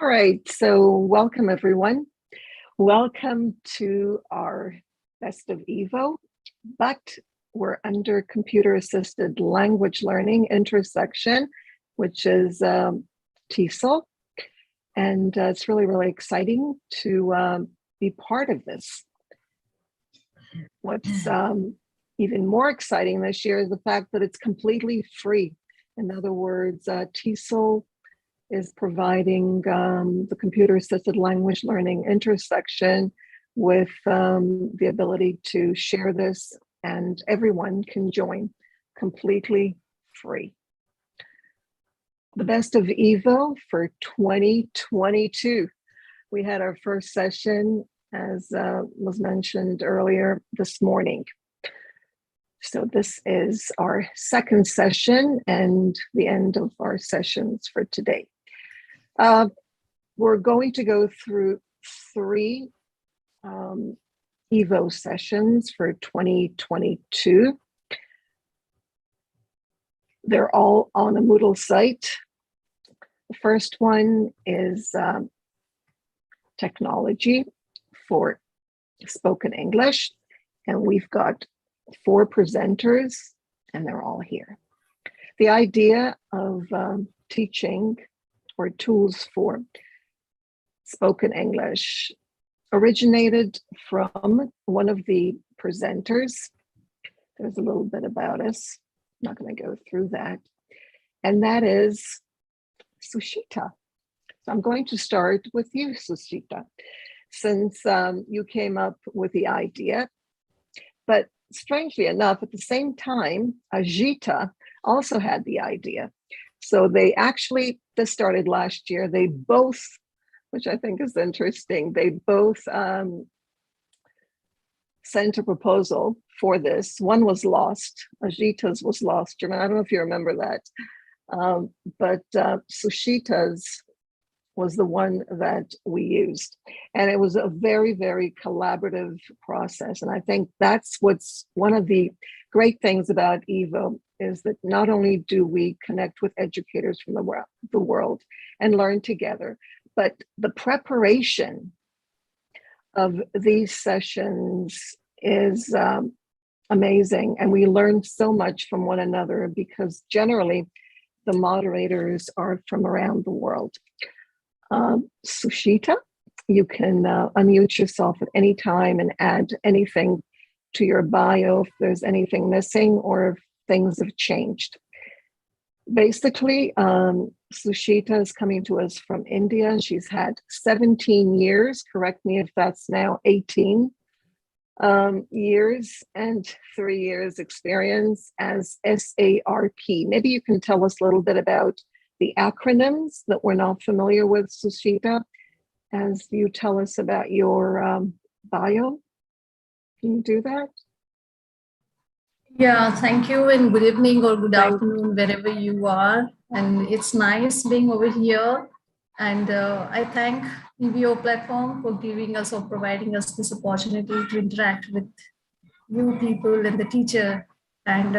All right, so welcome everyone. Welcome to our Best of EVO, but we're under computer-assisted language learning intersection, which is TESOL. And it's really, really exciting to be part of this. What's even more exciting this year is the fact that it's completely free. In other words, TESOL is providing the computer-assisted language learning intersection with the ability to share this, and everyone can join completely free. The Best of EVO for 2022. We had our first session, as was mentioned earlier, this morning. So this is our second session and the end of our sessions for today. We're going to go through 3 EVO sessions for 2022. They're all on a Moodle site. The first one is technology for spoken English, and we've got 4 presenters, and they're all here. The idea of teaching or tools for spoken English originated from one of the presenters. There's a little bit about us. I'm not going to go through that. And that is Sushita. So I'm going to start with you, Sushita, since you came up with the idea. But strangely enough, at the same time, Ajita also had the idea. So they actually, this started last year, they both, which I think is interesting, they both sent a proposal for this. One was lost, Ajita's was lost. I don't know if you remember that, but Sushita's was the one that we used. And it was a very, very collaborative process. And I think that's what's one of the great things about EVO, is that not only do we connect with educators from the world and learn together, but the preparation of these sessions is amazing. And we learn so much from one another because generally the moderators are from around the world. Sushita, you can unmute yourself at any time and add anything to your bio if there's anything missing or if things have changed. Basically, Sushita is coming to us from India. She's had 17 years, correct me if that's now 18 years, and 3 years experience as SARP. Maybe you can tell us a little bit about the acronyms that we're not familiar with, Sushita, as you tell us about your bio. Can you do that? Yeah, thank you, and good evening or good afternoon, wherever you are. And it's nice being over here. And I thank EVO platform for giving us or providing us this opportunity to interact with you people and the teacher and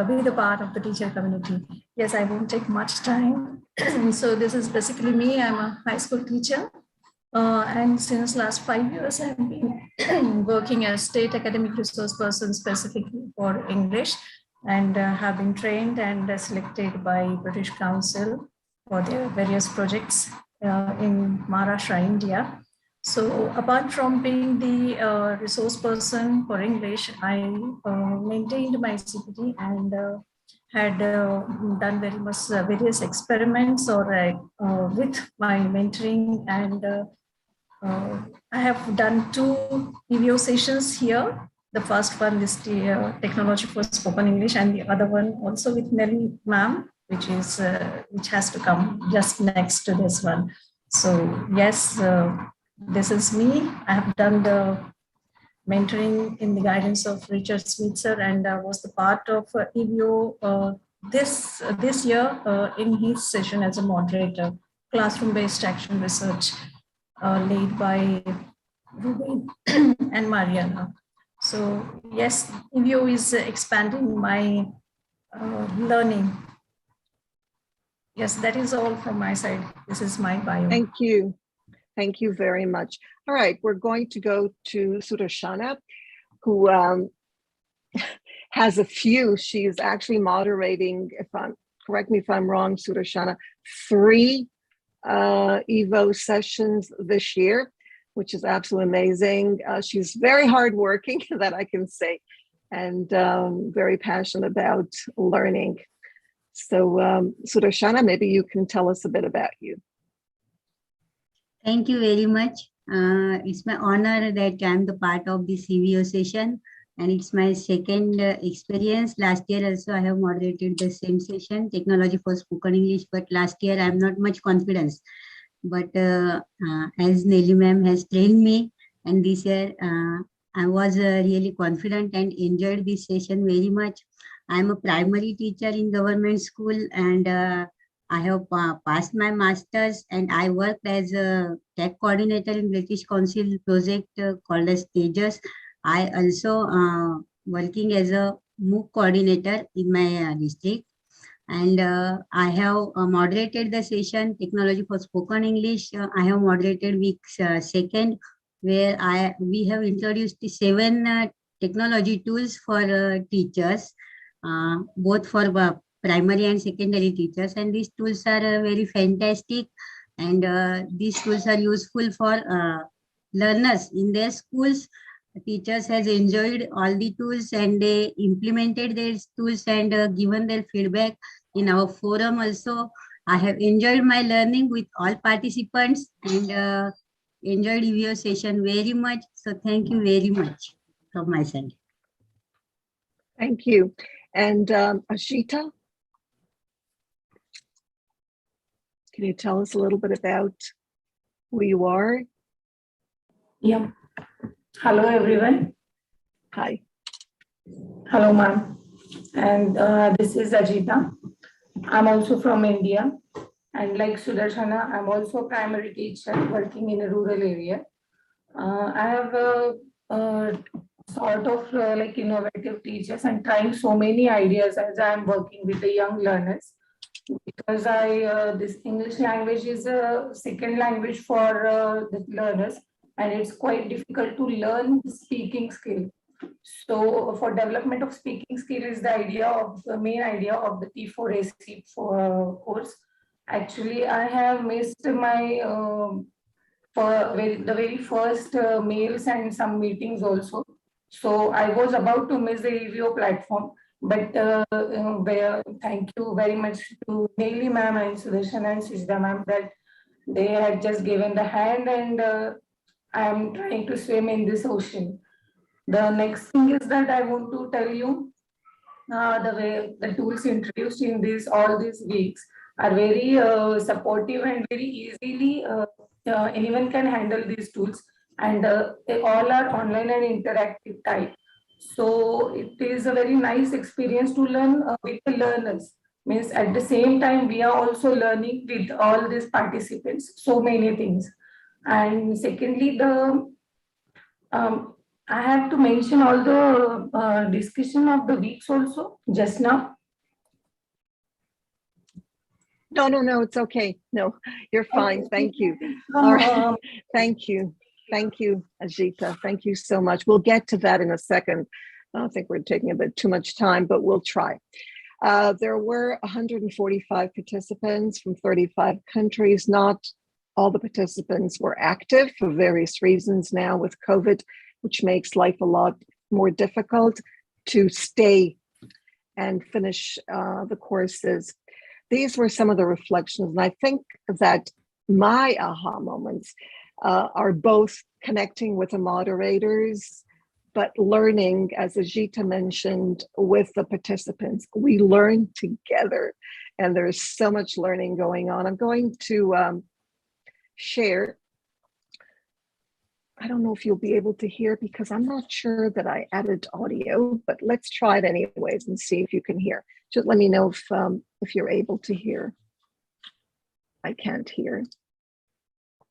be the part of the teacher community. Yes, I won't take much time. So this is basically me. I'm a high school teacher. And since last 5 years, I've been working as state academic resource person specifically for English, and have been trained and selected by British Council for their various projects in Maharashtra, India. So apart from being the resource person for English, I maintained my CPT and had done very much various experiments or with my mentoring, and I have done 2 EVO sessions here. The first one is the technology for spoken English, and the other one also with Nelly ma'am, which has to come just next to this one. So yes, this is me. I have done the mentoring in the guidance of Richard Switzer, and was the part of EVO this year in his session as a moderator, classroom-based action research led by Ruben and Mariana. So yes, EVO is expanding my learning Yes, that is all from my side. This is my bio. Thank you. Thank you very much. All right, we're going to go to Sudarshana, who has a few. She's actually moderating, correct me if I'm wrong, Sudarshana, 3 EVO sessions this year, which is absolutely amazing. She's very hardworking, that I can say, and very passionate about learning. So Sudarshana, maybe you can tell us a bit about you. Thank you very much. It's my honor that I'm the part of this EVO session, and it's my second experience. Last year also I have moderated the same session, Technology for Spoken English, but last year I'm not much confidence. But as Nelly ma'am has trained me, and this year I was really confident and enjoyed this session very much. I'm a primary teacher in government school, and I have passed my master's, and I worked as a tech coordinator in British Council project called as TESOL. I also working as a MOOC coordinator in my district, and I have moderated the session Technology for Spoken English. I have moderated week second, where we have introduced 7 technology tools for teachers, both for primary and secondary teachers, and these tools are very fantastic, and these tools are useful for learners in their schools. Teachers has enjoyed all the tools, and they implemented their tools and given their feedback in our forum. Also, I have enjoyed my learning with all participants, and enjoyed EVO session very much. So thank you very much from my side. Thank you. And Ashita, can you tell us a little bit about who you are? Yeah. Hello, everyone. Hi. Hello, ma'am. And this is Ajita. I'm also from India. And like Sudarshana, I'm also a primary teacher working in a rural area. I have sort of like innovative teachers and trying so many ideas as I'm working with the young learners. Because this English language is a second language for the learners, and it's quite difficult to learn the speaking skill. So for development of speaking skill is the main idea of the T4AC course. Actually, I have missed my the very first mails and some meetings also. So I was about to miss the EVO platform, but thank you very much to Nelly ma'am and Sudarshan and Sujita ma'am that they had just given the hand, and I am trying to swim in this ocean. The next thing is that I want to tell you the way the tools introduced in all these weeks are very supportive and very easily anyone can handle these tools, and they all are online and interactive type. So it is a very nice experience to learn with the learners. Means at the same time we are also learning with all these participants so many things. And secondly, I have to mention all the discussion of the weeks also just now. No, it's okay. No, you're fine. Thank you. All right. Thank you. Thank you, Ajita. Thank you so much. We'll get to that in a second. I don't think we're taking a bit too much time, but we'll try. There were 145 participants from 35 countries. Not all the participants were active for various reasons now with COVID, which makes life a lot more difficult to stay and finish the courses. These were some of the reflections, and I think that my aha moments are both connecting with the moderators, but learning, as Ajita mentioned, with the participants. We learn together, and there's so much learning going on. I'm going to share. I don't know if you'll be able to hear because I'm not sure that I added audio, but let's try it anyways and see if you can hear. Just let me know if you're able to hear. I can't hear.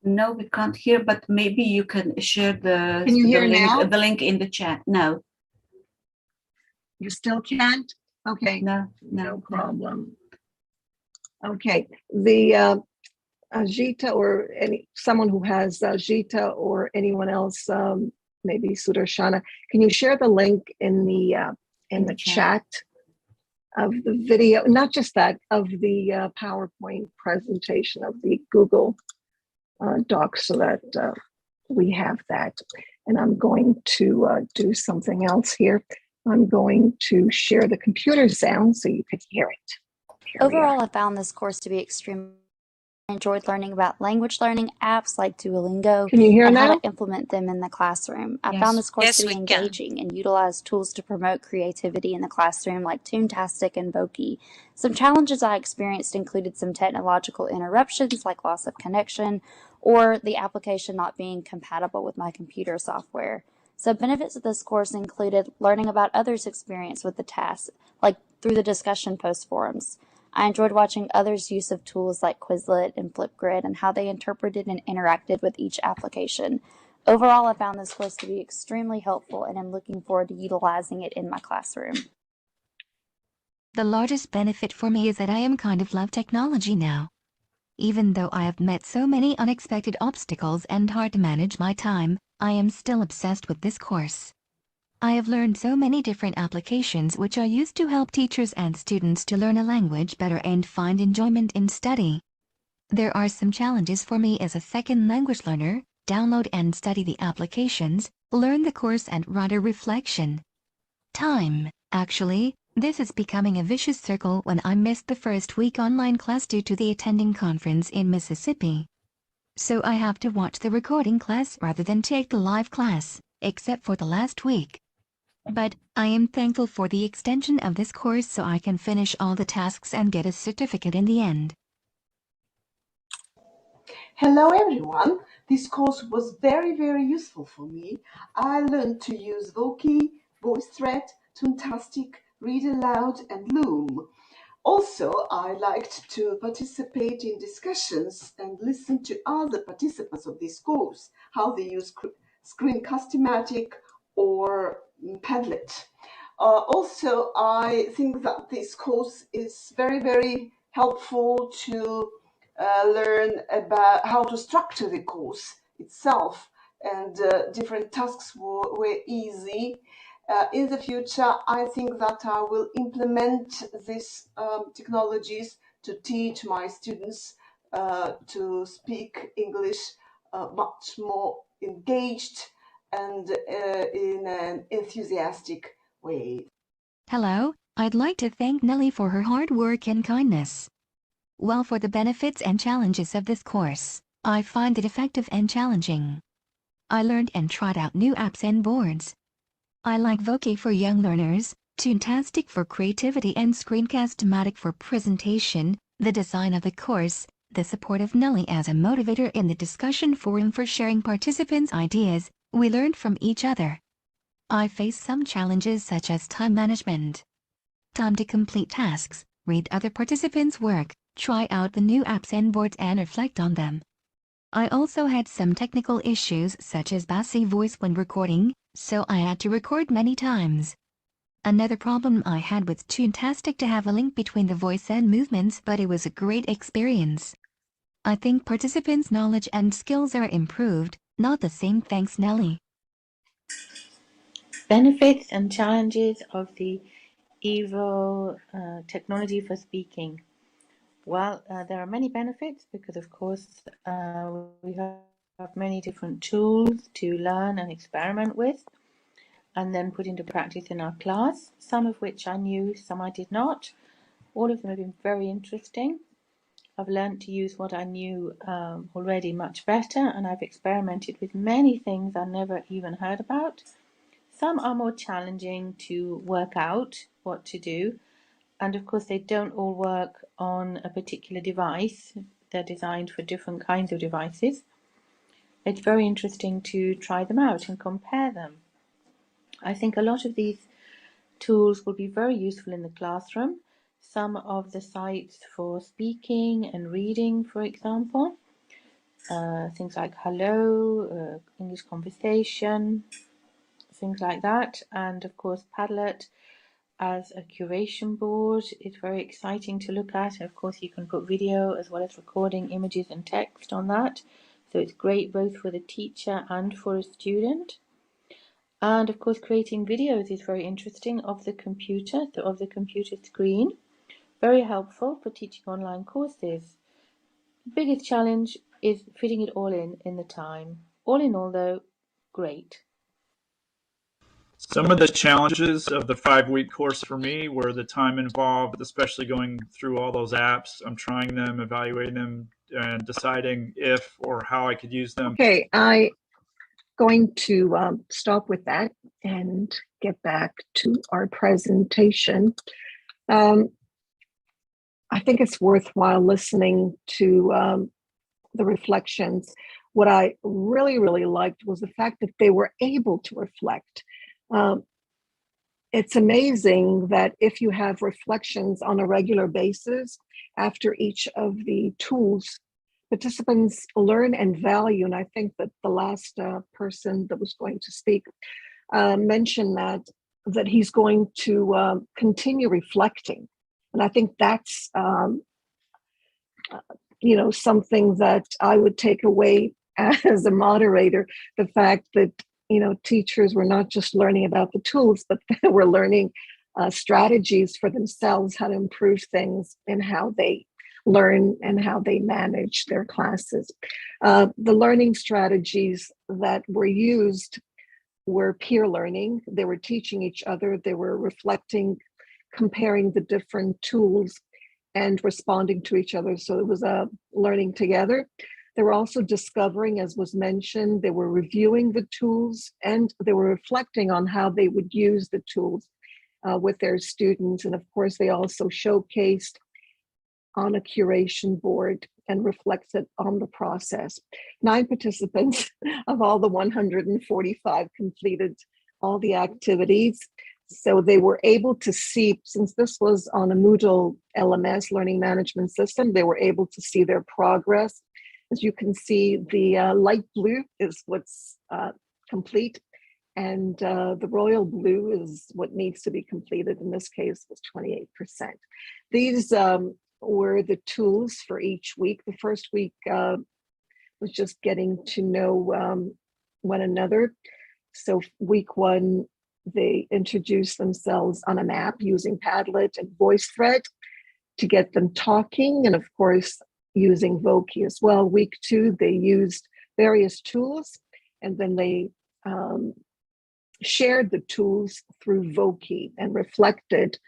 No, we can't hear, but maybe you can share the link in the chat. No. You still can't? Okay. No problem. Okay, the Ajita or someone who has Ajita or anyone else, maybe Sudarshana, can you share the link in the chat of the video? Not just that, of the PowerPoint presentation of the Google Docs, so that we have that. And I'm going to do something else here. I'm going to share the computer sound so you could hear it. Overall, I found this course to be extremely. I enjoyed learning about language learning apps like Duolingo Can you hear and now? how to implement them in the classroom. I found this course to be engaging and utilized tools to promote creativity in the classroom like Toontastic and Voki. Some challenges I experienced included some technological interruptions like loss of connection or the application not being compatible with my computer software. So benefits of this course included learning about others' experience with the task, like through the discussion post forums. I enjoyed watching others' use of tools like Quizlet and Flipgrid and how they interpreted and interacted with each application. Overall, I found this course to be extremely helpful and I'm looking forward to utilizing it in my classroom. The largest benefit for me is that I am kind of love technology now. Even though I have met so many unexpected obstacles and hard to manage my time, I am still obsessed with this course. I have learned so many different applications which are used to help teachers and students to learn a language better and find enjoyment in study. There are some challenges for me as a second language learner: download and study the applications, learn the course and write a reflection. Time. Actually, this is becoming a vicious circle when I missed the first week online class due to the attending conference in Mississippi. So I have to watch the recording class rather than take the live class, except for the last week. But I am thankful for the extension of this course so I can finish all the tasks and get a certificate in the end. Hello everyone, this course was very useful for me. I learned to use Voki, VoiceThread, Toontastic, Read Aloud and Loom. Also, I liked to participate in discussions and listen to other participants of this course, how they use Screencast-O-Matic or Padlet. Also, I think that this course is very helpful to learn about how to structure the course itself, and different tasks were easy. In the future, I think that I will implement these technologies to teach my students to speak English much more engaged and in an enthusiastic way. Hello, I'd like to thank Nellie for her hard work and kindness. Well, for the benefits and challenges of this course, I find it effective and challenging. I learned and tried out new apps and boards. I like Voki for young learners, Toontastic for creativity and Screencast-O-Matic for presentation, the design of the course, the support of Nellie as a motivator in the discussion forum for sharing participants' ideas. We learned from each other. I faced some challenges such as time management, time to complete tasks, read other participants' work, try out the new apps and boards and reflect on them. I also had some technical issues such as bassy voice when recording, so I had to record many times. Another problem I had with Toontastic to have a link between the voice and movements, but it was a great experience. I think participants' knowledge and skills are improved, not the same. Thanks, Nellie. Benefits and challenges of the EVO technology for speaking. Well, there are many benefits because, of course, we have many different tools to learn and experiment with and then put into practice in our class, some of which I knew, some I did not. All of them have been very interesting. I've learned to use what I knew already much better, and I've experimented with many things I never even heard about. Some are more challenging to work out what to do, and of course they don't all work on a particular device. They're designed for different kinds of devices. It's very interesting to try them out and compare them. I think a lot of these tools will be very useful in the classroom. Some of the sites for speaking and reading, for example, things like Hello, English Conversation, things like that, and of course Padlet as a curation board. It's very exciting to look at. Of course, you can put video as well as recording images and text on that. So it's great both for the teacher and for a student. And of course, creating videos is very interesting of the computer, so of the computer screen. Very helpful for teaching online courses. The biggest challenge is fitting it all in the time. All in all, though, great. Some of the challenges of the 5-week course for me were the time involved, especially going through all those apps. I'm trying them, evaluating them, and deciding if or how I could use them. Okay, I'm going to stop with that and get back to our presentation. I think it's worthwhile listening to the reflections. What I really, really liked was the fact that they were able to reflect. It's amazing that if you have reflections on a regular basis after each of the tools, participants learn and value. And I think that the last person that was going to speak mentioned that he's going to continue reflecting. And I think that's something that I would take away as a moderator, the fact that teachers were not just learning about the tools, but they were learning strategies for themselves, how to improve things and how they learn and how they manage their classes. The learning strategies that were used were peer learning. They were teaching each other. They were reflecting, comparing the different tools and responding to each other. So it was learning together. They were also discovering, as was mentioned, they were reviewing the tools and they were reflecting on how they would use the tools with their students. And of course, they also showcased on a curation board and reflected on the process. 9 participants of all the 145 completed all the activities. So they were able to see, since this was on a Moodle LMS, Learning Management System, they were able to see their progress. As you can see, the light blue is what's complete, and the royal blue is what needs to be completed. In this case, was 28%. These were the tools for each week. The first week was just getting to know one another. So week 1, they introduced themselves on a map using Padlet and VoiceThread to get them talking, and of course, using Voki as well. Week 2, they used various tools, and then they shared the tools through Voki and reflected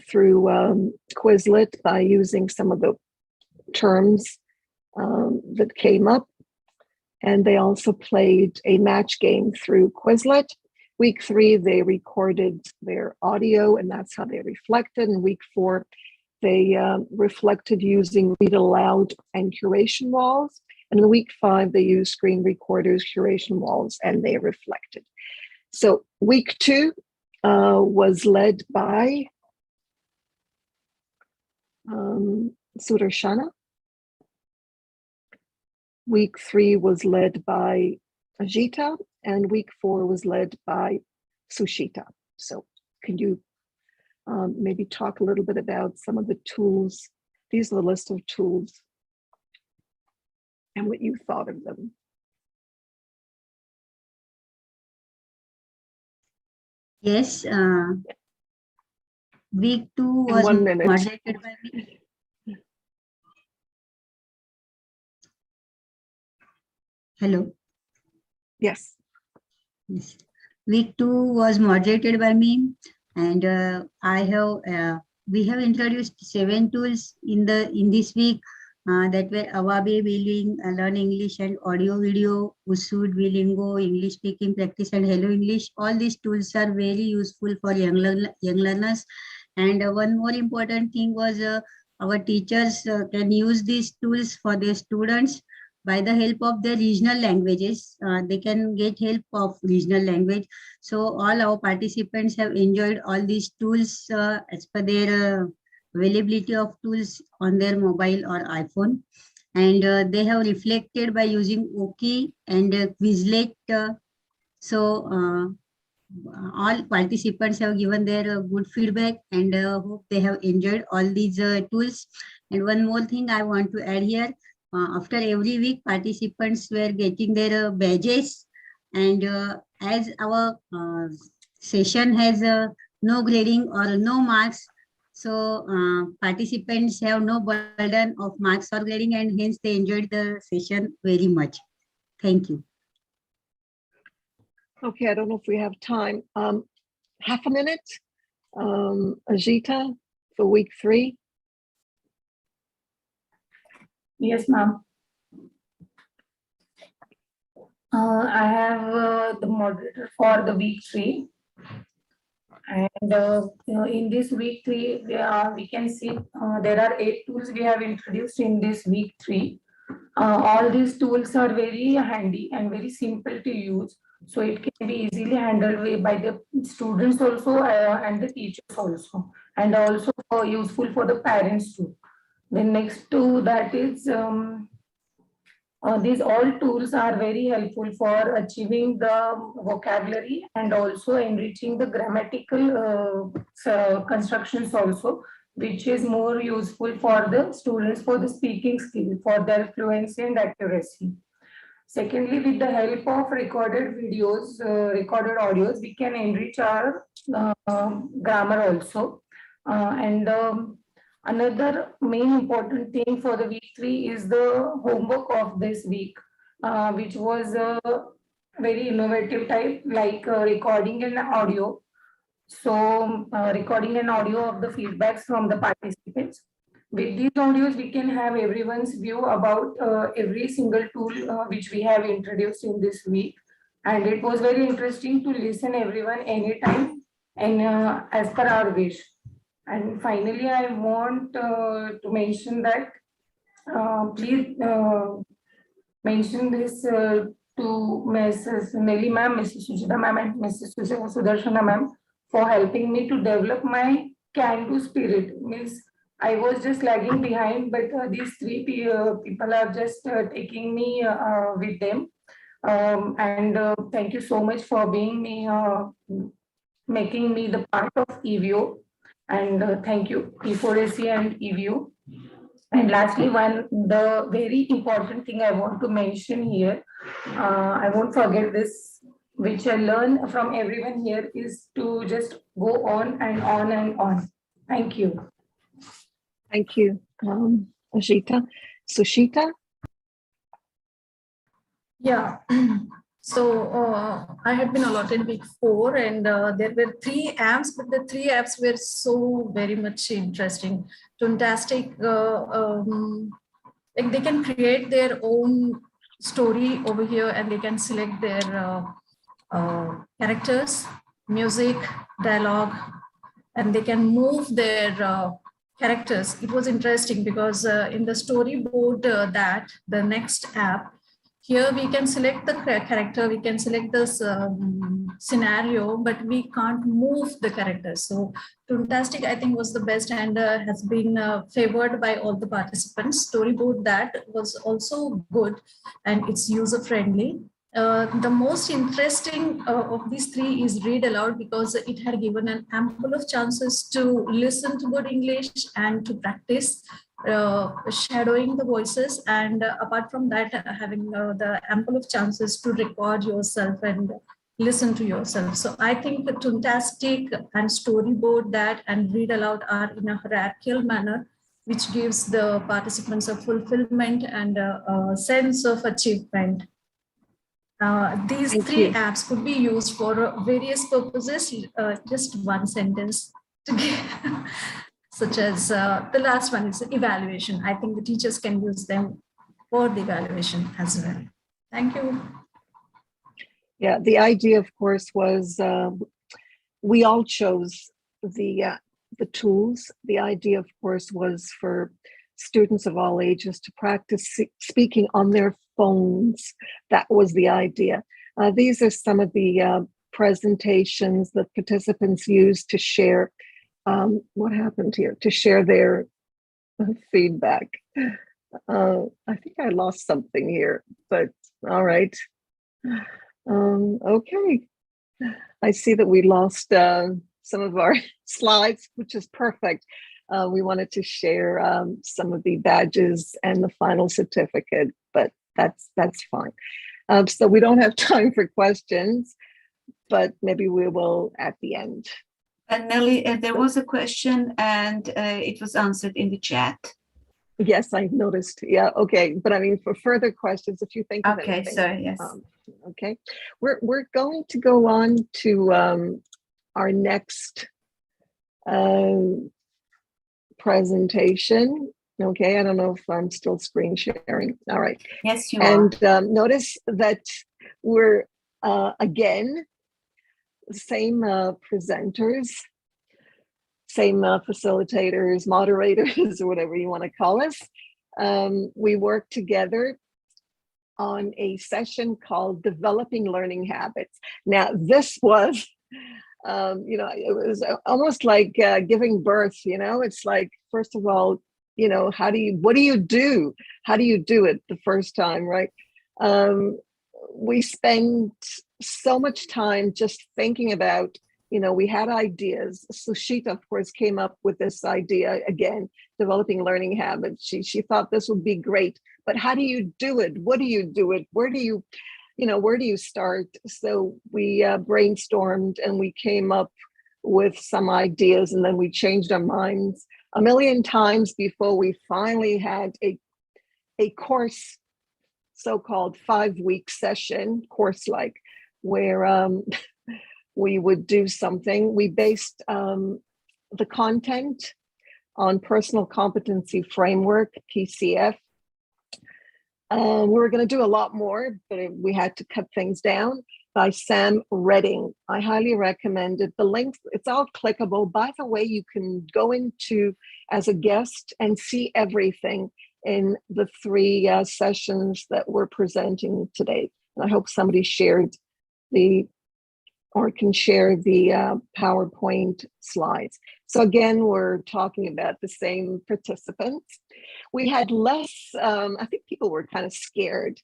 through Quizlet by using some of the terms that came up. And they also played a match game through Quizlet. Week 3, they recorded their audio, and that's how they reflected. And week 4, they reflected using read aloud and curation walls. And in week 5, they used screen recorders, curation walls, and they reflected. So week 2 was led by Sudarshana. Week 3 was led by Ajita, and week 4 was led by Sushita. So can you maybe talk a little bit about some of the tools? These are the list of tools and what you thought of them. Yes, week 2 was moderated by me. Hello. Yes. Yes. Week 2 was moderated by me, and we have introduced 7 tools in this week that were Awabe, Billing, Learn English and Audio Video, Usud, Bilingo, English Speaking Practice, and Hello English. All these tools are very useful for young learners. And one more important thing was our teachers can use these tools for their students. By the help of their regional languages, they can get help of regional language. So all our participants have enjoyed all these tools as per their availability of tools on their mobile or iPhone. And they have reflected by using Voki and Quizlet. So all participants have given their good feedback, and hope they have enjoyed all these tools. And one more thing I want to add here, after every week, participants were getting their badges, and as our session has no grading or no marks, so participants have no burden of marks or grading, and hence they enjoyed the session very much. Thank you. Okay, I don't know if we have time. Half a minute, Ajita, for week 3. Yes, ma'am. I have the moderator for the week 3. And in this week 3, we can see there are 8 tools we have introduced in this week 3. All these tools are very handy and very simple to use. So it can be easily handled by the students also and the teachers also. And also useful for the parents too. The next to that is these all tools are very helpful for achieving the vocabulary and also enriching the grammatical constructions also, which is more useful for the students for the speaking skill, for their fluency and accuracy. Secondly, with the help of recorded videos, recorded audios, we can enrich our grammar also. Another main important thing for the week 3 is the homework of this week, which was a very innovative type, like recording an audio. So recording an audio of the feedbacks from the participants. With these audios, we can have everyone's view about every single tool which we have introduced in this week. And it was very interesting to listen everyone anytime and as per our wish. And finally, I want to mention that please mention this to Mrs. Nelly ma'am, Mrs. Sujita ma'am, and Mrs. Sudarshana ma'am for helping me to develop my can-do spirit. Means I was just lagging behind, but these 3 people are just taking me with them. And thank you so much for being me, making me the part of EVO. And thank you, P4AC and EVO. And lastly, the very important thing I want to mention here, I won't forget this, which I learned from everyone here, is to just go on and on and on. Thank you. Thank you, Ajita. Sushita? Yeah. So I had been allotted week 4, and there were 3 apps, but the 3 apps were so very much interesting. Fantastic. Like they can create their own story over here, and they can select their characters, music, dialogue, and they can move their characters. It was interesting because in the storyboard that the next app, here we can select the character, we can select this scenario, but we can't move the characters. So Fantastic, I think, was the best and has been favored by all the participants. Storyboard that was also good and it's user friendly. The most interesting of these 3 is read aloud, because it had given an ample of chances to listen to good English and to practice shadowing the voices, and apart from that, having the ample of chances to record yourself and listen to yourself. So I think the Fantastic and storyboard that and read aloud are in a hierarchical manner, which gives the participants a fulfillment and a sense of achievement. These 3 apps could be used for various purposes. Just one sentence to give, such as the last one is evaluation. I think the teachers can use them for the evaluation as well. Thank you. Yeah, the idea, of course, was we all chose the tools. The idea, of course, was for students of all ages to practice speaking on their phones. That was the idea. These are some of the presentations that participants used to share. What happened here? To share their feedback. I think I lost something here, but all right. Okay. I see that we lost some of our slides, which is perfect. We wanted to share some of the badges and the final certificate, but that's fine. So we don't have time for questions, but maybe we will at the end. And Nelly, there was a question and it was answered in the chat. Yes, I noticed. Yeah, okay. But I mean, for further questions, if you think of anything. Okay, so yes. Okay, we're going to go on to our next presentation. Okay, I don't know if I'm still screen sharing. All right. Yes, you are. And notice that we're again the same presenters, same facilitators, moderators, or whatever you want to call us. We work together on a session called Developing Learning Habits. Now, this was, it was almost like giving birth, it's like, first of all, what do you do? How do you do it the first time, right? We spend so much time just thinking about, we had ideas. Sushita, of course, came up with this idea again, developing learning habits. She thought this would be great, but how do you do it? What do you do it? Where do you start? So we brainstormed and we came up with some ideas, and then we changed our minds a million times before we finally had a course, so-called 5-week session, course-like, where we would do something. We based the content on Personal Competency Framework, PCF. We were going to do a lot more, but we had to cut things down, by Sam Redding. I highly recommend it. The link, it's all clickable. By the way, you can go into as a guest and see everything in the 3 sessions that we're presenting today. And I hope somebody shared can share the PowerPoint slides. So again, we're talking about the same participants. We had less, I think people were kind of scared.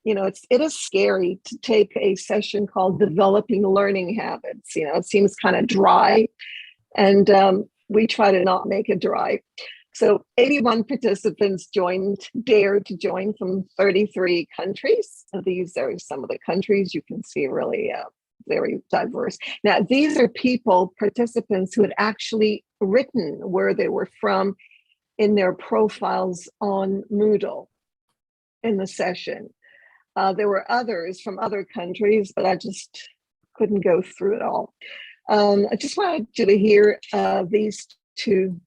It is scary to take a session called Developing Learning Habits. It seems kind of dry, and we try to not make it dry. So 81 participants dared to join from 33 countries. And these are some of the countries. You can see really very diverse. Now, these are participants who had actually written where they were from in their profiles on Moodle in the session. There were others from other countries, but I just couldn't go through it all. I just wanted you to hear these two.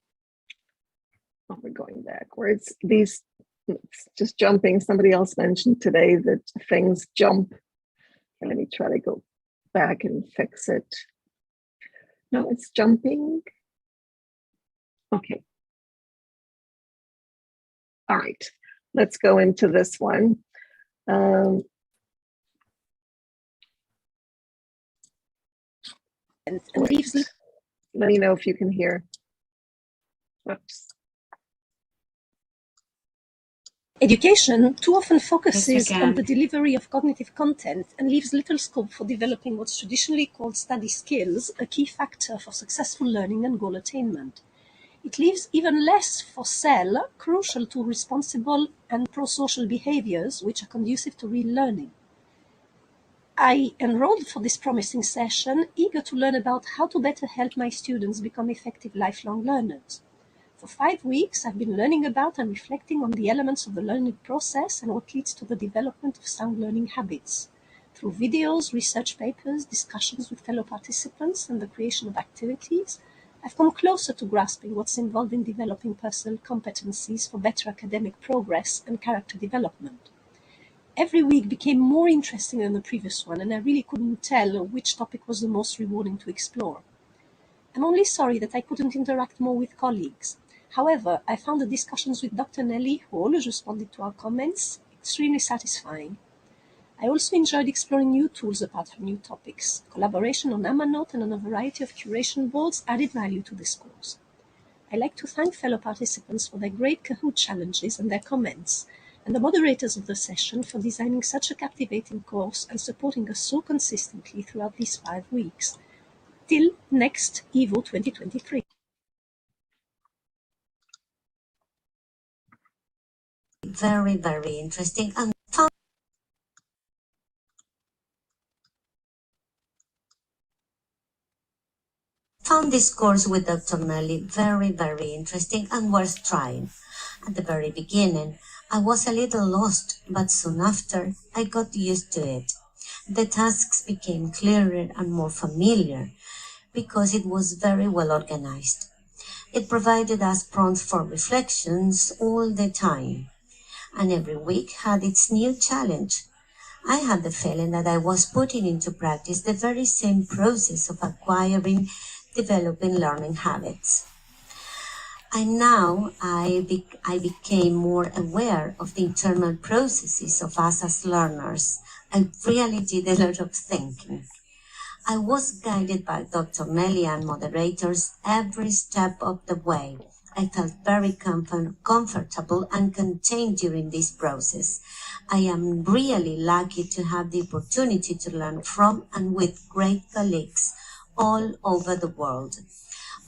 Oh, we're going backwards. Just jumping. Somebody else mentioned today that things jump. Let me try to go back and fix it. No, it's jumping. Okay. All right, let's go into this one. Let me know if you can hear. Whoops. Education too often focuses on the delivery of cognitive content and leaves little scope for developing what's traditionally called study skills, a key factor for successful learning and goal attainment. It leaves even less for SEL, crucial to responsible and pro-social behaviors which are conducive to real learning. I enrolled for this promising session, eager to learn about how to better help my students become effective lifelong learners. For 5 weeks, I've been learning about and reflecting on the elements of the learning process and what leads to the development of sound learning habits. Through videos, research papers, discussions with fellow participants, and the creation of activities, I've come closer to grasping what's involved in developing personal competencies for better academic progress and character development. Every week became more interesting than the previous one, and I really couldn't tell which topic was the most rewarding to explore. I'm only sorry that I couldn't interact more with colleagues. However, I found the discussions with Dr. Nelly, who always responded to our comments, extremely satisfying. I also enjoyed exploring new tools apart from new topics. Collaboration on Amanote and on a variety of curation boards added value to this course. I'd like to thank fellow participants for their great Kahoot challenges and their comments. and the moderators of the session for designing such a captivating course and supporting us so consistently throughout these 5 weeks. Till next EVO 2023. Very, very interesting and found this course with Dr. Nelly very, very interesting and worth trying. At the very beginning, I was a little lost, but soon after, I got used to it. The tasks became clearer and more familiar because it was very well organized. It provided us prompts for reflections all the time, and every week had its new challenge. I had the feeling that I was putting into practice the very same process of acquiring, developing learning habits. And now I became more aware of the internal processes of us as learners. I really did a lot of thinking. I was guided by Dr. Nelly and moderators every step of the way. I felt very comfortable and contained during this process. I am really lucky to have the opportunity to learn from and with great colleagues all over the world.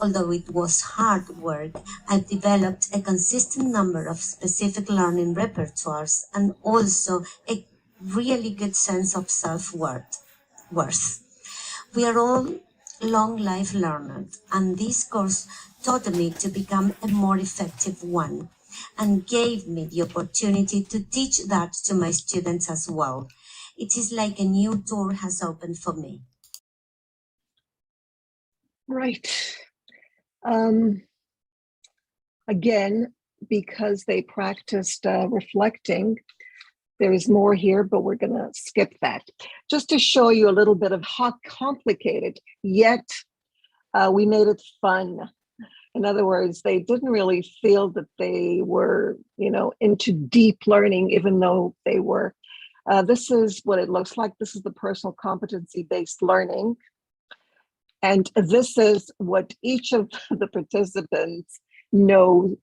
Although it was hard work, I've developed a consistent number of specific learning repertoires and also a really good sense of self-worth. We are all long life learners, and this course taught me to become a more effective one and gave me the opportunity to teach that to my students as well. It is like a new door has opened for me. Right. Again, because they practiced reflecting, there is more here, but we're going to skip that. Just to show you a little bit of how complicated, yet we made it fun. In other words, they didn't really feel that they were, into deep learning, even though they were. This is what it looks like. This is the personal competency-based learning. And this is what each of the participants know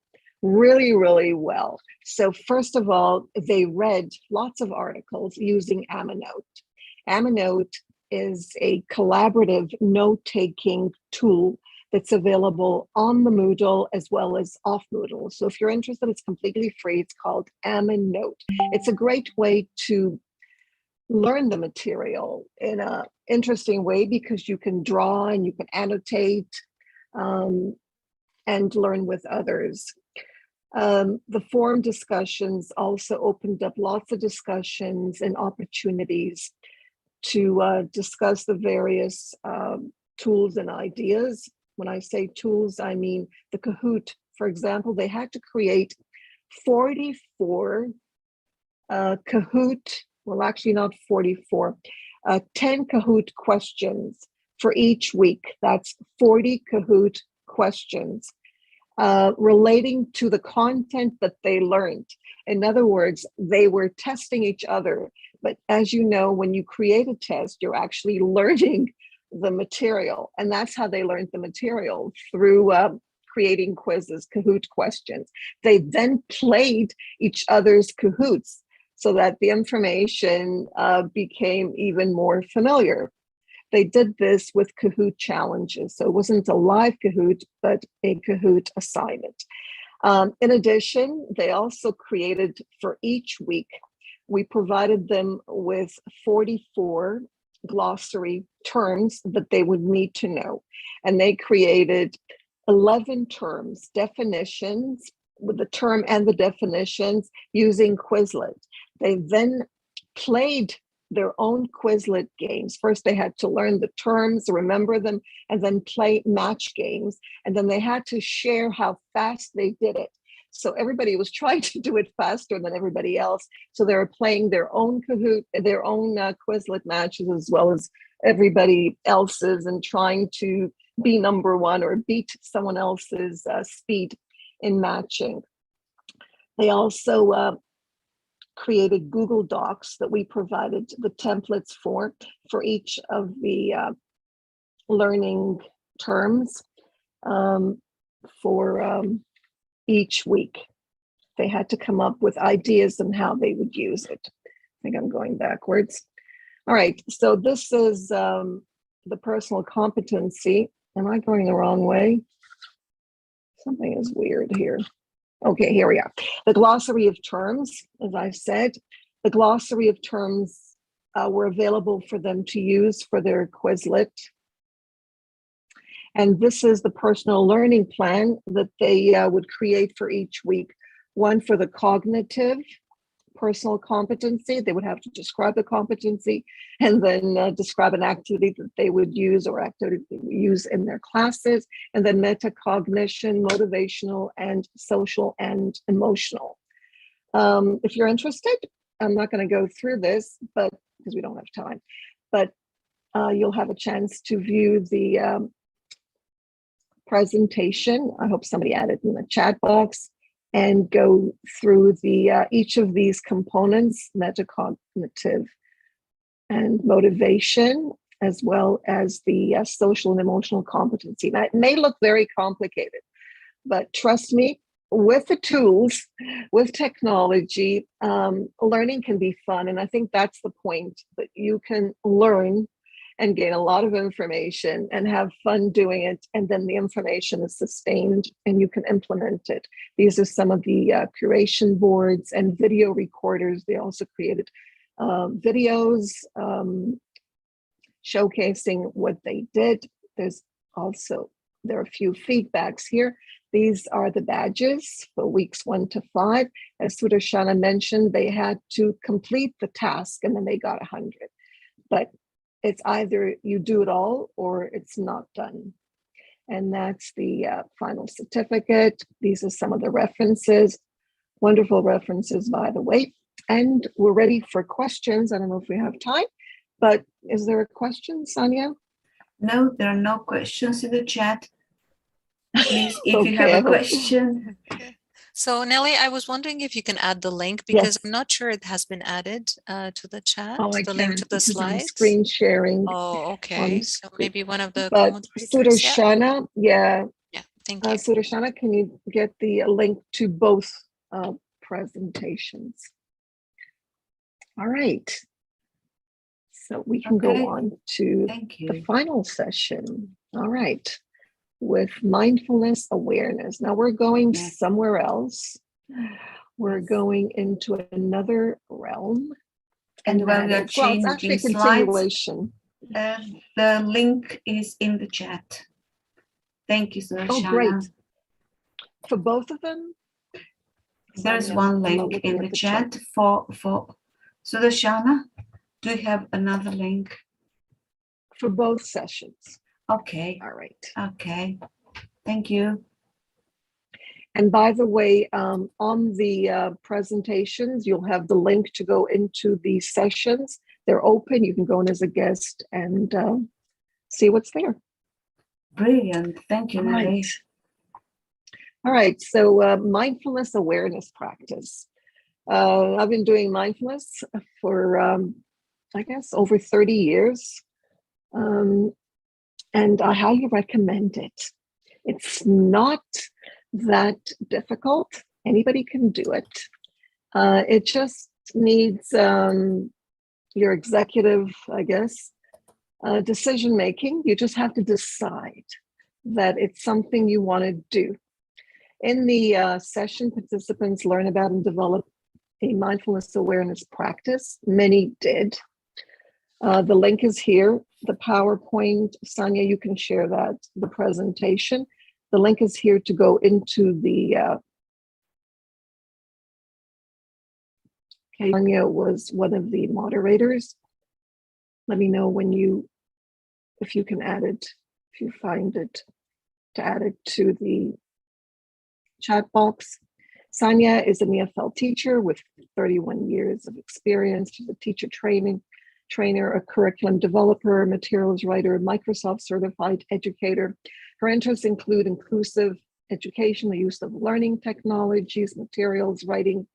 really, really well. So first of all, they read lots of articles using Aminote. Aminote is a collaborative note-taking tool that's available on the Moodle as well as off Moodle. So if you're interested, it's completely free. It's called Aminote. It's a great way to learn the material in an interesting way because you can draw and you can annotate and learn with others. The forum discussions also opened up lots of discussions and opportunities to discuss the various tools and ideas. When I say tools, I mean the Kahoot. For example, they had to create 44 Kahoot, well, actually not 44, 10 Kahoot questions for each week. That's 40 Kahoot questions relating to the content that they learned. In other words, they were testing each other. But as you know, when you create a test, you're actually learning the material. And that's how they learned the material, through creating quizzes, Kahoot questions. They then played each other's Kahoots so that the information became even more familiar. They did this with Kahoot challenges. So it wasn't a live Kahoot, but a Kahoot assignment. In addition, they also created for each week, we provided them with 44 glossary terms that they would need to know. And they created 11 terms, definitions, with the term and the definitions using Quizlet. They then played their own Quizlet games. First, they had to learn the terms, remember them, and then play match games. And then they had to share how fast they did it. So everybody was trying to do it faster than everybody else. So they were playing their own Kahoot, their own Quizlet matches, as well as everybody else's, and trying to be number one or beat someone else's speed in matching. They also created Google Docs that we provided the templates for each of the learning terms for each week. they had to come up with ideas on how they would use it. I think I'm going backwards. All right, so this is the personal competency. Am I going the wrong way? Something is weird here. Okay, here we are. The glossary of terms, as I've said, the glossary of terms were available for them to use for their Quizlet. And this is the personal learning plan that they would create for each week. One for the cognitive personal competency. They would have to describe the competency and then describe an activity that they would use or activity they would use in their classes. And then metacognition, motivational, and social and emotional. If you're interested, I'm not going to go through this, but because we don't have time, but you'll have a chance to view the presentation. I hope somebody added in the chat box and go through the each of these components, metacognitive and motivation, as well as the social and emotional competency. Now, it may look very complicated, but trust me, with the tools, with technology, learning can be fun. And I think that's the point, that you can learn and gain a lot of information and have fun doing it. And then the information is sustained and you can implement it. These are some of the curation boards and video recorders. They also created videos showcasing what they did. There are a few feedbacks here. These are the badges for weeks 1 to 5. As Sudarshana mentioned, they had to complete the task and then they got 100. But it's either you do it all or it's not done. And that's the final certificate. These are some of the references, wonderful references, by the way. And we're ready for questions. I don't know if we have time, but is there a question, Sonia? No, there are no questions in the chat. Please, if you have a question. Okay. So Nelly, I was wondering if you can add the link, because I'm not sure it has been added to the chat, the link to the slides. Screen sharing. Oh, okay. So maybe one of the But Sudarshana, yeah. Yeah, thank you. Sudarshana, can you get the link to both presentations? All right. So we can go on to the final session. All right. With mindfulness awareness. Now we're going somewhere else. We're going into another realm. And when we are changing slides, the link is in the chat. Thank you, Sudarshana. Oh, great. For both of them? There's one link in the chat for Sudarshana. Do you have another link? For both sessions. Okay. All right. Okay. Thank you. And by the way, on the presentations, you'll have the link to go into the sessions. They're open. You can go in as a guest and see what's there. Brilliant. Thank you, Nelly. All right. So mindfulness awareness practice. I've been doing mindfulness for, I guess, over 30 years. And I highly recommend it. It's not that difficult. Anybody can do it. It just needs your executive, I guess, decision making. You just have to decide that it's something you want to do. In the session, participants learn about and develop a mindfulness awareness practice. Many did. The link is here. The PowerPoint, Sonia, you can share that, the presentation. The link is here to go into the, Sonia was one of the moderators. Let me know when if you can add it, if you find it, to add it to the chat box. Sonia is an EFL teacher with 31 years of experience. She's a teacher trainer, a curriculum developer, materials writer, Microsoft certified educator. Her interests include inclusive education, the use of learning technologies, materials writing.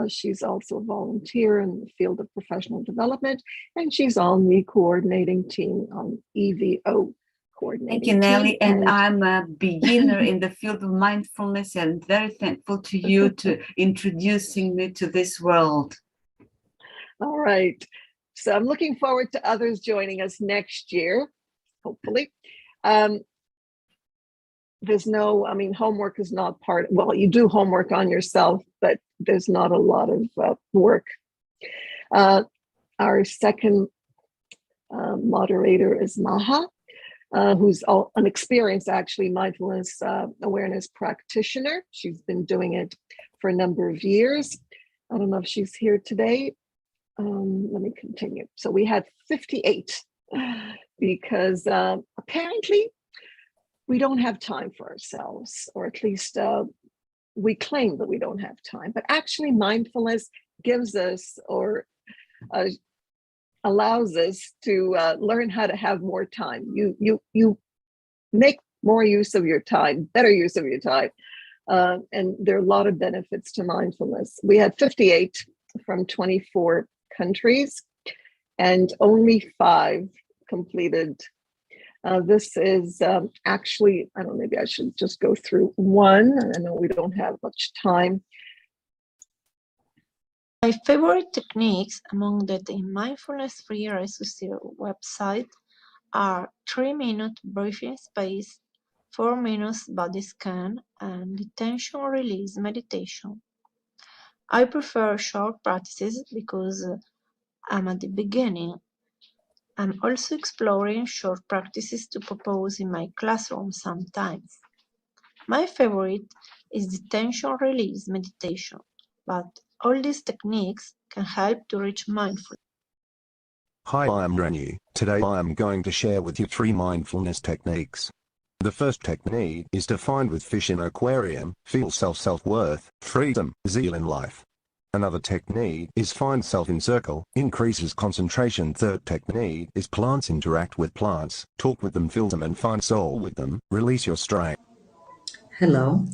She's also a volunteer in the field of professional development, and she's on the coordinating team on EVO coordinating. Thank you, Nelly. team. And I'm a beginner in the field of mindfulness and very thankful to you to introducing me to this world. All right. So I'm looking forward to others joining us next year, hopefully. There's no, I mean, homework is not part, well, you do homework on yourself, but there's not a lot of work. Our second moderator is Maha, who's an experienced, actually, mindfulness awareness practitioner. She's been doing it for a number of years. I don't know if she's here today. Let me continue. So we had 58 because apparently we don't have time for ourselves, or at least we claim that we don't have time, but actually mindfulness gives us or allows us to learn how to have more time. You make more use of your time, better use of your time. And there are a lot of benefits to mindfulness. We had 58 from 24 countries and only 5 completed. This is actually, I don't know, maybe I should just go through one. I know we don't have much time. My favorite techniques among the Mindfulness Free Resources website are 3-minute breathing space, 4 minutes body scan, and tension release meditation. I prefer short practices because I'm at the beginning. I'm also exploring short practices to propose in my classroom sometimes. My favorite is the tension release meditation, but all these techniques can help to reach mindfulness. Hi, I'm Renu. Today I am going to share with you 3 mindfulness techniques. The first technique is to find with fish in aquarium, feel self-worth, freedom, zeal in life. Another technique is find self in circle, increases concentration. Third technique is plants interact with plants, talk with them, feel them and find soul with them, release your strain. Hello.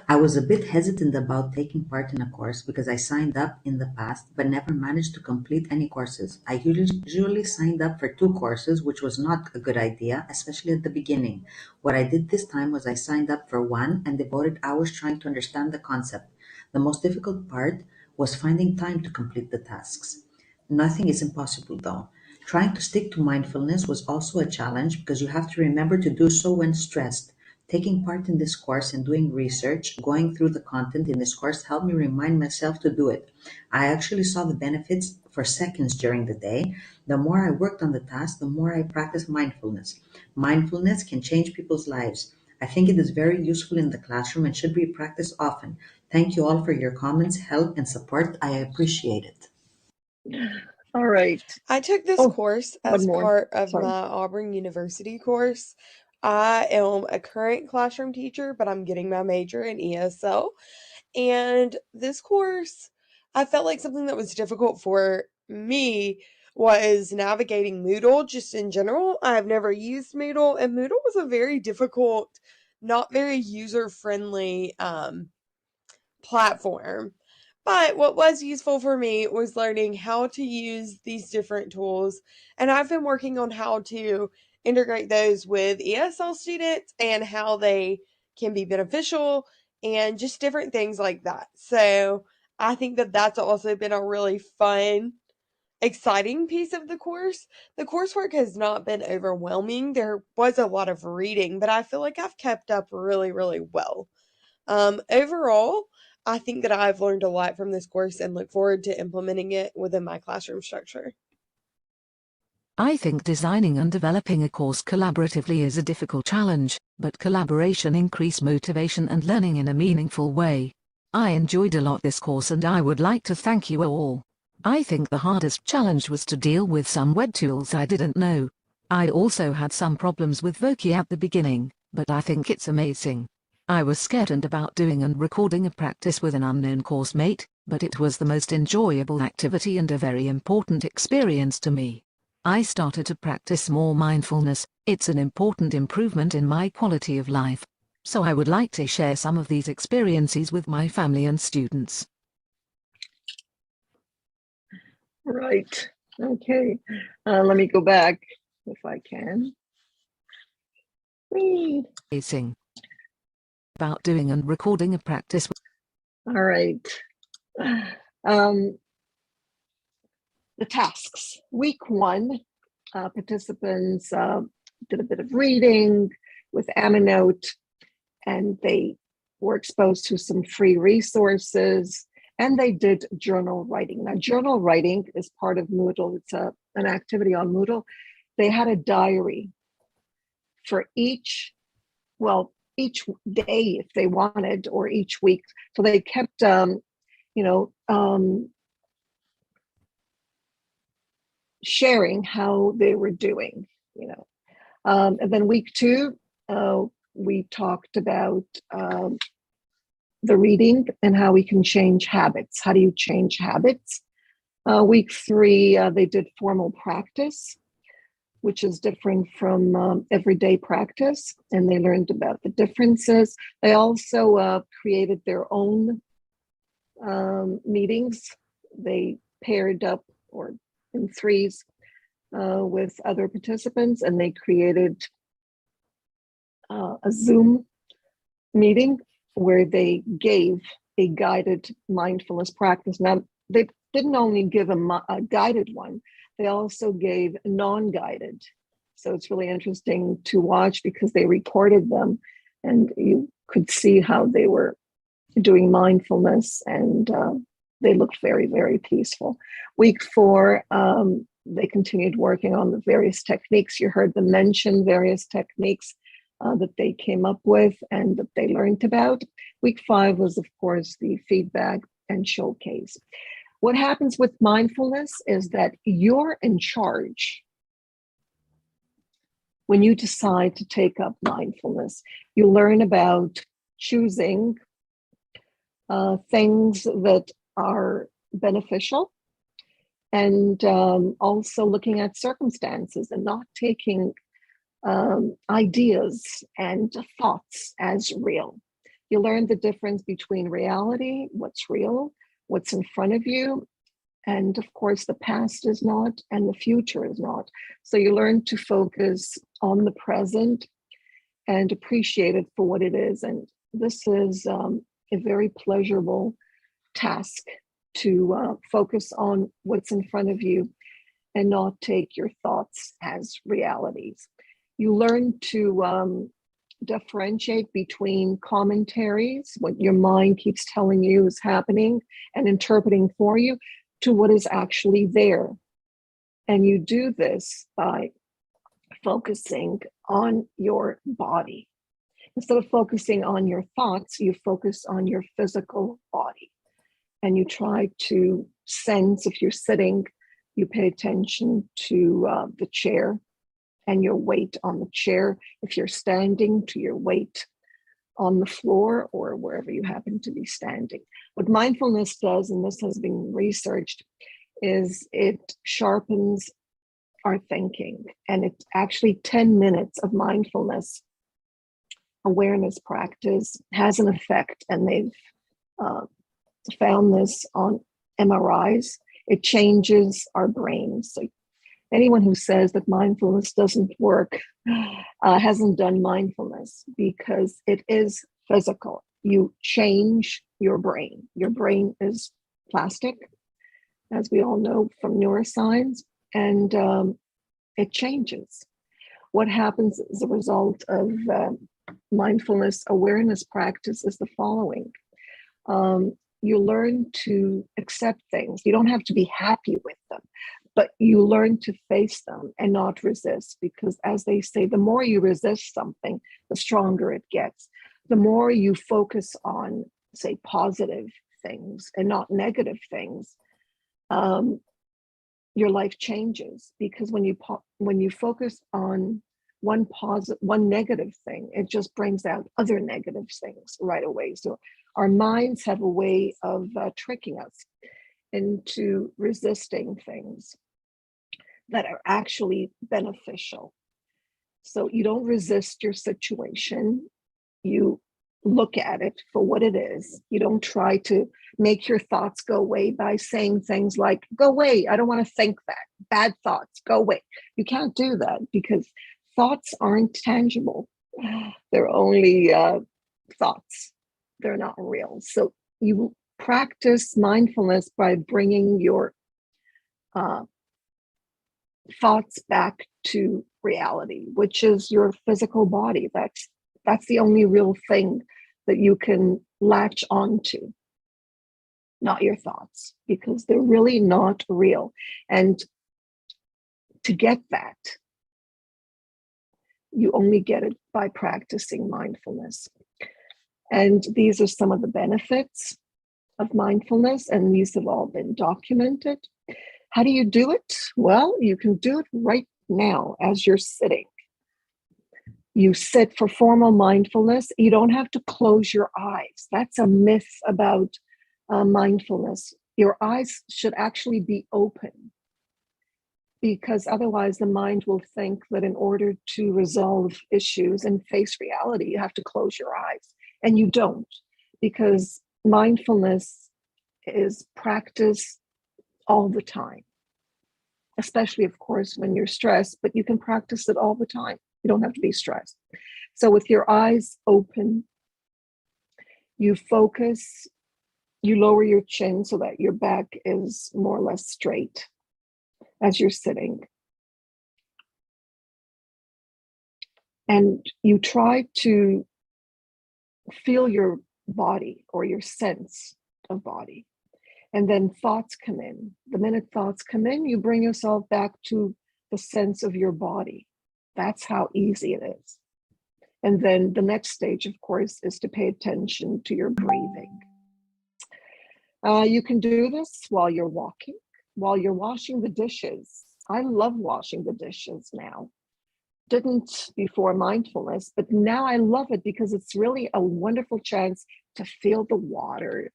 I was a bit hesitant about taking part in a course because I signed up in the past but never managed to complete any courses. I usually signed up for 2 courses, which was not a good idea, especially at the beginning. What I did this time was I signed up for 1 and devoted hours trying to understand the concept. The most difficult part was finding time to complete the tasks. Nothing is impossible though. Trying to stick to mindfulness was also a challenge because you have to remember to do so when stressed. Taking part in this course and doing research, going through the content in this course helped me remind myself to do it. I actually saw the benefits for seconds during the day. The more I worked on the task, the more I practiced mindfulness. Mindfulness can change people's lives. I think it is very useful in the classroom and should be practiced often. Thank you all for your comments, help, and support. I appreciate it. All right. I took this course as part of my Auburn University course. I am a current classroom teacher, but I'm getting my major in ESL. And this course, I felt like something that was difficult for me was navigating Moodle just in general. I've never used Moodle, and Moodle was a very difficult, not very user-friendly platform. But what was useful for me was learning how to use these different tools. And I've been working on how to integrate those with ESL students and how they can be beneficial and just different things like that. So I think that that's also been a really fun, exciting piece of the course. The coursework has not been overwhelming. There was a lot of reading, but I feel like I've kept up really, really well. Overall, I think that I've learned a lot from this course and look forward to implementing it within my classroom structure. I think designing and developing a course collaboratively is a difficult challenge, but collaboration increases motivation and learning in a meaningful way. I enjoyed a lot this course and I would like to thank you all. I think the hardest challenge was to deal with some web tools I didn't know. I also had some problems with Voki at the beginning, but I think it's amazing. I was scared about doing and recording a practice with an unknown course mate, but it was the most enjoyable activity and a very important experience to me. I started to practice more mindfulness. It's an important improvement in my quality of life. So I would like to share some of these experiences with my family and students. Right. Okay. Let me go back if I can. Read. About doing and recording a practice. All right. The tasks. Week 1, participants did a bit of reading with Aminote, and they were exposed to some free resources, and they did journal writing. Now, journal writing is part of Moodle. It's an activity on Moodle. They had a diary for each day if they wanted, or each week. So they kept, sharing how they were doing, and then week 2, we talked about the reading and how we can change habits. How do you change habits? Week 3, they did formal practice, which is different from everyday practice, and they learned about the differences. They also created their own meetings. They paired up, or in threes, with other participants, and they created a Zoom meeting where they gave a guided mindfulness practice. Now, they didn't only give a guided one, they also gave non-guided. So it's really interesting to watch because they recorded them and you could see how they were doing mindfulness, and they looked very, very peaceful. Week 4, they continued working on the various techniques. You heard them mention various techniques that they came up with and that they learned about. Week 5 was, of course, the feedback and showcase. What happens with mindfulness is that you're in charge when you decide to take up mindfulness. You learn about choosing things that are beneficial, and also looking at circumstances and not taking ideas and thoughts as real. You learn the difference between reality, what's real, what's in front of you, and of course the past is not and the future is not. So you learn to focus on the present and appreciate it for what it is. And this is a very pleasurable task, to focus on what's in front of you and not take your thoughts as realities. You learn to differentiate between commentaries, what your mind keeps telling you is happening and interpreting for you, to what is actually there. And you do this by focusing on your body. Instead of focusing on your thoughts, you focus on your physical body. And you try to sense, if you're sitting, you pay attention to the chair and your weight on the chair. If you're standing, to your weight on the floor or wherever you happen to be standing. What mindfulness does, and this has been researched, is it sharpens our thinking. And it's actually 10 minutes of mindfulness awareness practice has an effect, and they've found this on MRIs. It changes our brains. So anyone who says that mindfulness doesn't work hasn't done mindfulness, because it is physical. You change your brain. Your brain is plastic, as we all know from neuroscience, and it changes. What happens as a result of mindfulness awareness practice is the following. You learn to accept things. You don't have to be happy with them, but you learn to face them and not resist, because as they say, the more you resist something, the stronger it gets. The more you focus on, say, positive things and not negative things, your life changes, because when you focus on one negative thing, it just brings out other negative things right away. So our minds have a way of tricking us into resisting things that are actually beneficial. So you don't resist your situation. You look at it for what it is. You don't try to make your thoughts go away by saying things like, go away, I don't want to think that. Bad thoughts, go away. You can't do that, because thoughts aren't tangible. They're only thoughts. They're not real. So you practice mindfulness by bringing your thoughts back to reality, which is your physical body. That's the only real thing that you can latch onto, not your thoughts, because they're really not real. And to get that, you only get it by practicing mindfulness. And these are some of the benefits of mindfulness, and these have all been documented. How do you do it? Well, you can do it right now as you're sitting. You sit for formal mindfulness. You don't have to close your eyes. That's a myth about mindfulness. Your eyes should actually be open, because otherwise the mind will think that in order to resolve issues and face reality, you have to close your eyes. And you don't, because mindfulness is practice all the time, especially, of course, when you're stressed, but you can practice it all the time. You don't have to be stressed. So with your eyes open, you focus, you lower your chin so that your back is more or less straight as you're sitting. And you try to feel your body or your sense of body. And then thoughts come in. The minute thoughts come in, you bring yourself back to the sense of your body. That's how easy it is. And then the next stage, of course, is to pay attention to your breathing. You can do this while you're walking, while you're washing the dishes. I love washing the dishes now. Didn't before mindfulness, but now I love it because it's really a wonderful chance to feel the water,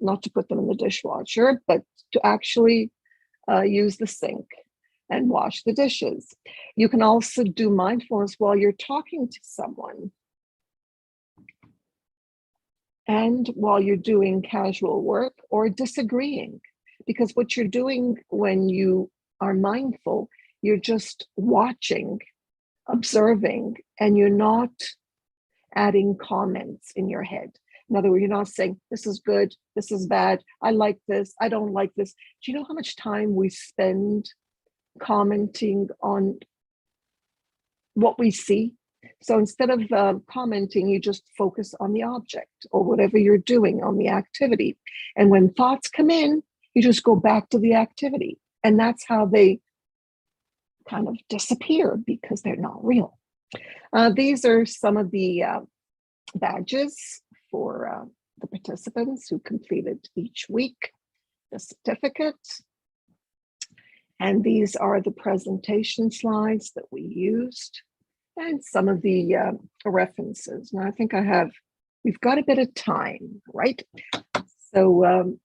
not to put them in the dishwasher, but to actually use the sink and wash the dishes. You can also do mindfulness while you're talking to someone and while you're doing casual work or disagreeing, because what you're doing when you are mindful, you're just watching, observing, and you're not adding comments in your head. In other words, you're not saying, this is good, this is bad, I like this, I don't like this. Do you know how much time we spend commenting on what we see? So instead of commenting, you just focus on the object or whatever you're doing, on the activity. And when thoughts come in, you just go back to the activity. And that's how they kind of disappear, because they're not real. These are some of the badges for the participants who completed each week, the certificate. And these are the presentation slides that we used and some of the references. Now I think we've got a bit of time, right? So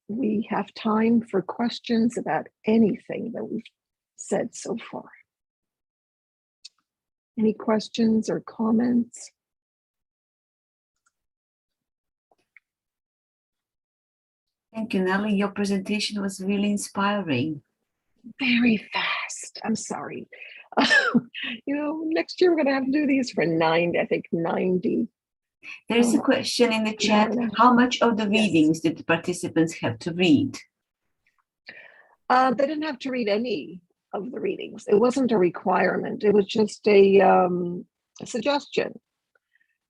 we have time for questions about anything that we've said so far. Any questions or comments? Thank you, Nelly. Your presentation was really inspiring. Very fast. I'm sorry. Next year we're going to have to do these for 90. There's a question in the chat. How much of the readings did the participants have to read? They didn't have to read any of the readings. It wasn't a requirement. It was just a suggestion.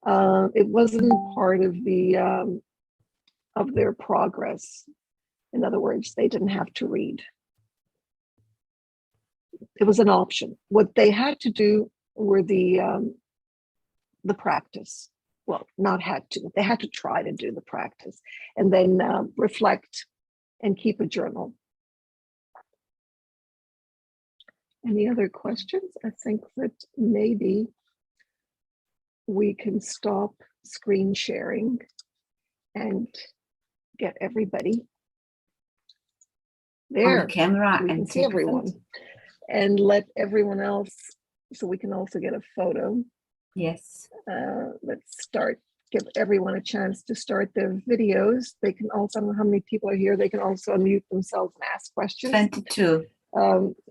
It wasn't part of their progress. In other words, they didn't have to read. It was an option. What they had to do were the practice. Well, not had to. They had to try to do the practice and then reflect and keep a journal. Any other questions? I think that maybe we can stop screen sharing and get everybody there. On the camera we can see everyone and let everyone else, so we can also get a photo. Yes. Let's start, give everyone a chance to start their videos. They can also, I don't know how many people are here, they can also unmute themselves and ask questions. 22.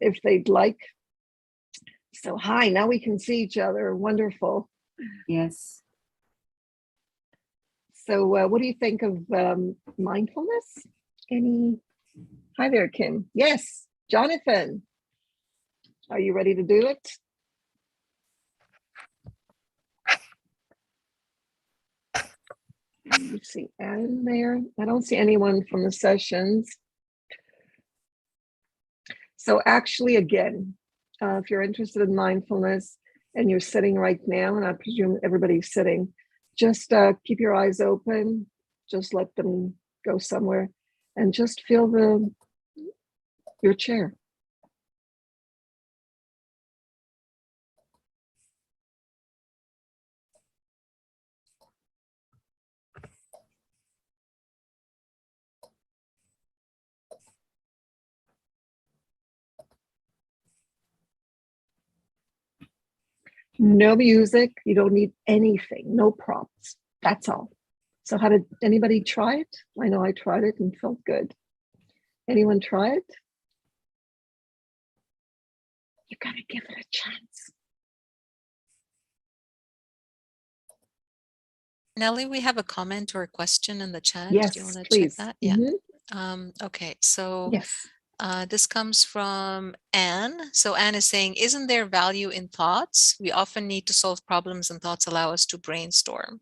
If they'd like. So hi, now we can see each other. Wonderful. Yes. So what do you think of mindfulness? Hi there, Kim. Yes, Jonathan. Are you ready to do it? You see Anne there. I don't see anyone from the sessions. So actually, again, if you're interested in mindfulness and you're sitting right now, and I presume everybody's sitting, just keep your eyes open, just let them go somewhere, and just feel your chair. No music, you don't need anything, no prompts, that's all. So how did anybody try it? I know I tried it and felt good. Anyone try it? You gotta give it a chance. Nellie, we have a comment or a question in the chat. Yes, do you want to please. check that? Mm-hmm. Okay, so yes. This comes from Anne. So Anne is saying, isn't there value in thoughts? We often need to solve problems and thoughts allow us to brainstorm.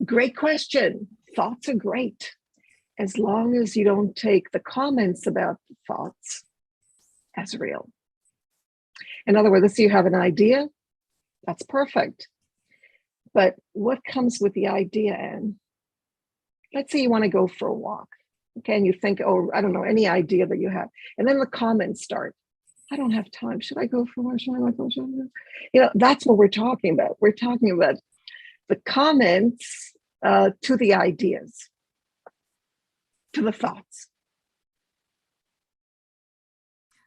Great question. Thoughts are great. As long as you don't take the comments about the thoughts as real. In other words, let's say you have an idea, that's perfect. But what comes with the idea, Anne? Let's say you want to go for a walk. Okay, and you think, oh, I don't know, any idea that you have. And then the comments start. I don't have time. Should I go for one? Should I not go? You know, that's what we're talking about. We're talking about the comments to the ideas, to the thoughts.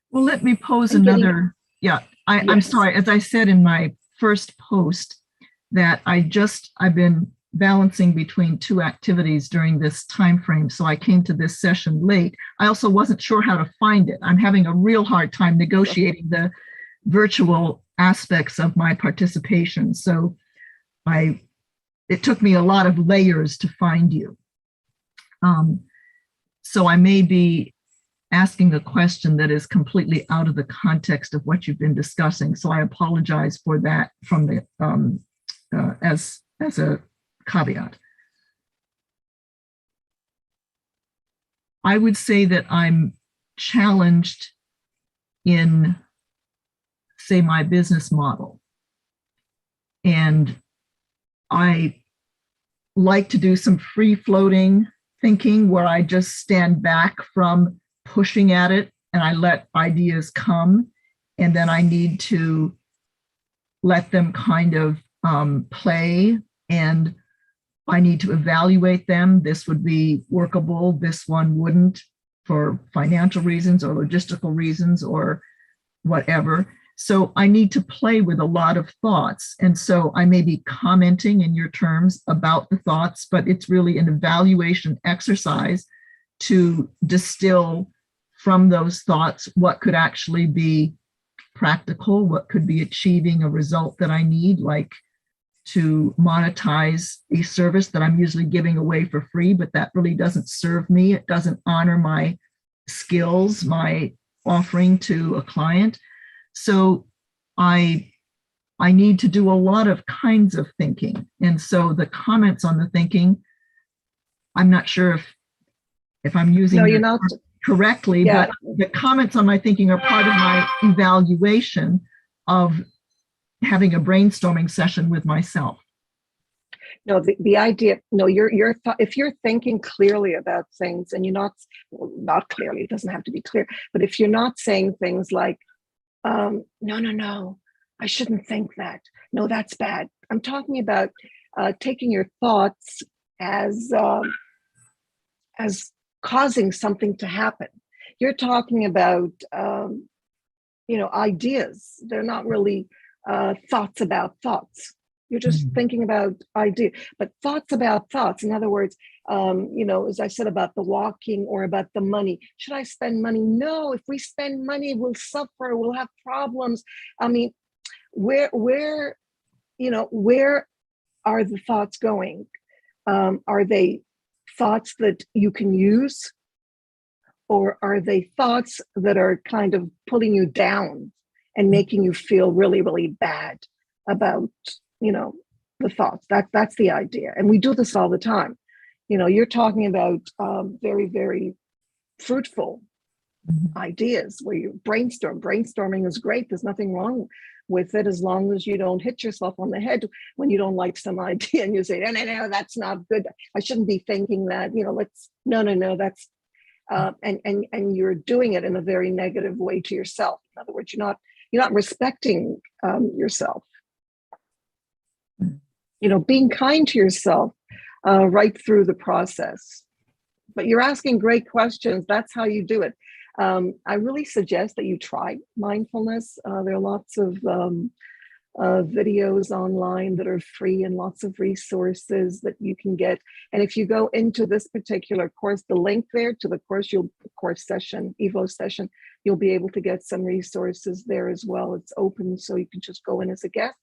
Well, let me pose another. I'm sorry. As I said in my first post, that I've been balancing between two activities during this time frame, so I came to this session late. I also wasn't sure how to find it. I'm having a real hard time negotiating the virtual aspects of my participation, so it took me a lot of layers to find you. So I may be asking a question that is completely out of the context of what you've been discussing, so I apologize for that from the as a caveat. I would say that I'm challenged in, say, my business model. And I like to do some free-floating thinking where I just stand back from pushing at it and I let ideas come, and then I need to let them kind of play, and I need to evaluate them. This would be workable, this one wouldn't, for financial reasons or logistical reasons or whatever. So I need to play with a lot of thoughts. And so I may be commenting in your terms about the thoughts, but it's really an evaluation exercise to distill from those thoughts what could actually be practical, what could be achieving a result that I need, like to monetize a service that I'm usually giving away for free, but that really doesn't serve me. It doesn't honor my skills, my offering to a client. So I need to do a lot of kinds of thinking. And so the comments on the thinking, I'm not sure if I'm using it correctly, but the comments on my thinking are part of my evaluation of having a brainstorming session with myself. No, the idea, no, if you're thinking clearly about things and you're not clearly, it doesn't have to be clear, but if you're not saying things like, no, I shouldn't think that. No, that's bad. I'm talking about taking your thoughts as causing something to happen. You're talking about, ideas. They're not really thoughts about thoughts. You're just thinking about idea, but thoughts about thoughts. In other words, as I said about the walking or about the money, should I spend money? No, if we spend money, we'll suffer, we'll have problems. I mean, where are the thoughts going? Are they thoughts that you can use? Or are they thoughts that are kind of pulling you down and making you feel really, really bad about, the thoughts? That's the idea. And we do this all the time. You're talking about very, very fruitful ideas where you brainstorm. Brainstorming is great. There's nothing wrong with it as long as you don't hit yourself on the head when you don't like some idea and you say, no, that's not good. I shouldn't be thinking that, no, that's, and you're doing it in a very negative way to yourself. In other words, you're not respecting yourself. Being kind to yourself right through the process. But you're asking great questions. That's how you do it. I really suggest that you try mindfulness. There are lots of videos online that are free and lots of resources that you can get. And if you go into this particular course, the link there to the course, EVO session, you'll be able to get some resources there as well. It's open, so you can just go in as a guest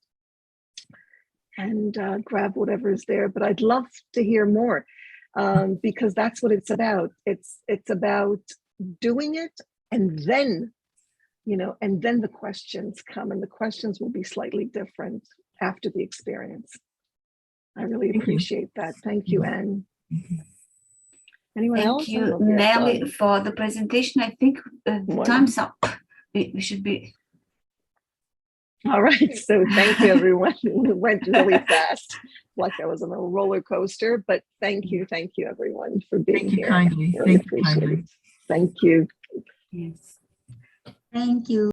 and grab whatever is there. But I'd love to hear more because that's what it's about. It's about doing it, and then the questions come, and the questions will be slightly different after the experience. I really appreciate that. Thank you, Anne. Anyone else? Thank you, Nelly, for the presentation. I think time's up. We should be. All right. So thank you, everyone. It went really fast, like I was on a roller coaster. But thank you, everyone, for being here. Kindly. Really appreciate it. Thank you. Yes. Thank you.